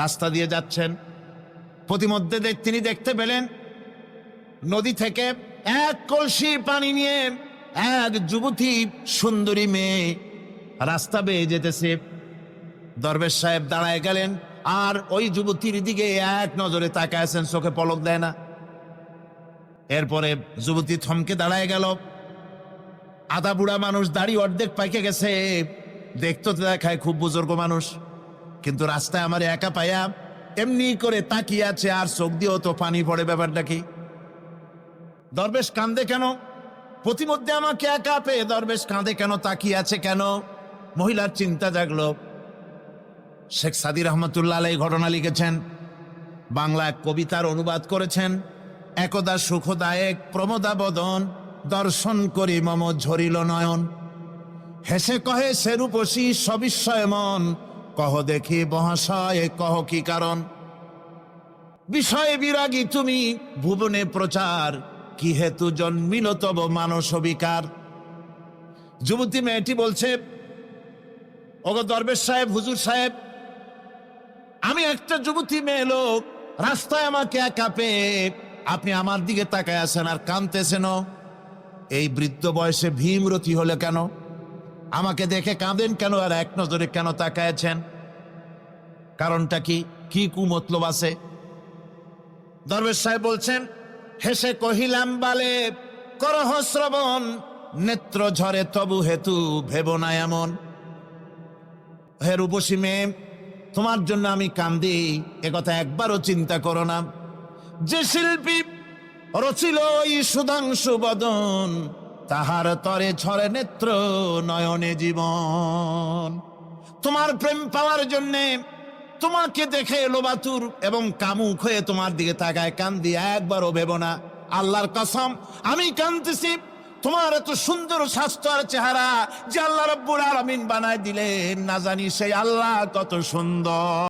রাস্তা দিয়ে যাচ্ছেন, প্রতিমধ্যে তিনি দেখতে পেলেন নদী থেকে এক কলসি পানি নিয়ে এক যুবতী সুন্দরী মেয়ে রাস্তা বেয়ে যেতেছে। দরবেশ সাহেব দাঁড়ায় গেলেন আর ওই যুবতীর দিকে এক নজরে তাকায় আছেন, চোখে পলক দেয় না। এরপরে যুবতী থমকে দাঁড়ায় গেল। আধা বুড়া মানুষ, দাড়ি অর্ধেক পাইকে গেছে, দেখতে দেখায় খুব বুজুর্গ মানুষ, কিন্তু রাস্তায় আমার একা পায়া এমনি করে তাকিয়ে আছে আর চোখ দিয়েও তো পানি পড়ে। ব্যাপারটা কি? দরবেশ কান্দে কেন? প্রতিমধ্যে আমাকে একা পেয়ে দরবেশ কাঁদে কেন, তাকিয়ে আছে কেন? মহিলার চিন্তা জাগলো। শেখ সাদি রহমতুল্লাহ আলাইহি ঘটনা লিখেছেন, বাংলা এক কবিতার অনুবাদ করেছেন। একদা সুখদায়ক প্রমোদা বদন, দর্শন করি মম ঝরিল নয়ন। হেসে কহে সে রূপসী সবিস্ময় মন, কহ দেখি মহাশয় কহ কি কারণ। বিষয়ে বিরাগী তুমি ভুবনে প্রচার, কি হেতু জন্মিল তব মানস বিকার। যুবতী মেয়েটি বলছে, ওগো দরবেশ সাহেব, হুজুর সাহেব, আমি একটা যুবতী মেয়ে লোক, রাস্তায় আমাকে একা পেয়ে আপনি আমার দিকে তাকায় আছেন আর কাঁদতেছেন। এই বৃদ্ধ বয়সে ভীমরতি হলে কেন? আমাকে দেখে কাঁদেন কেন আর এক নজরে কেন তাকায়ছেন? কারণটা কি? কি কুমতলব আছে? দরবেশ সাহেব বলছেন, হেসে কহিলাম বালে করহ শ্রবণ, নেত্র ঝরে তবু হেতু ভেব না এমন। হে রূপসী মেয়ে, তোমার জন্য আমি কান্দি, একথা একবারও চিন্তা করো না। যে শিল্পী রচিল ওই সুধাংশু বদন, তাহার তরে ঝরে নেত্র নয়নে জীবন। তোমার প্রেম পাওয়ার জন্যে তোমাকে দেখে লোবাতুর এবং কামুক হয়ে তোমার দিকে তাকায় কান্দি, একবারও ভেব না। আল্লাহর কসম আমি কাঁদতেছি, তোমার এত সুন্দর স্বাস্থ্য আর চেহারা যে আল্লাহ রাব্বুল আলামিন বানায় দিলেন, না জানি সেই আল্লাহ কত সুন্দর।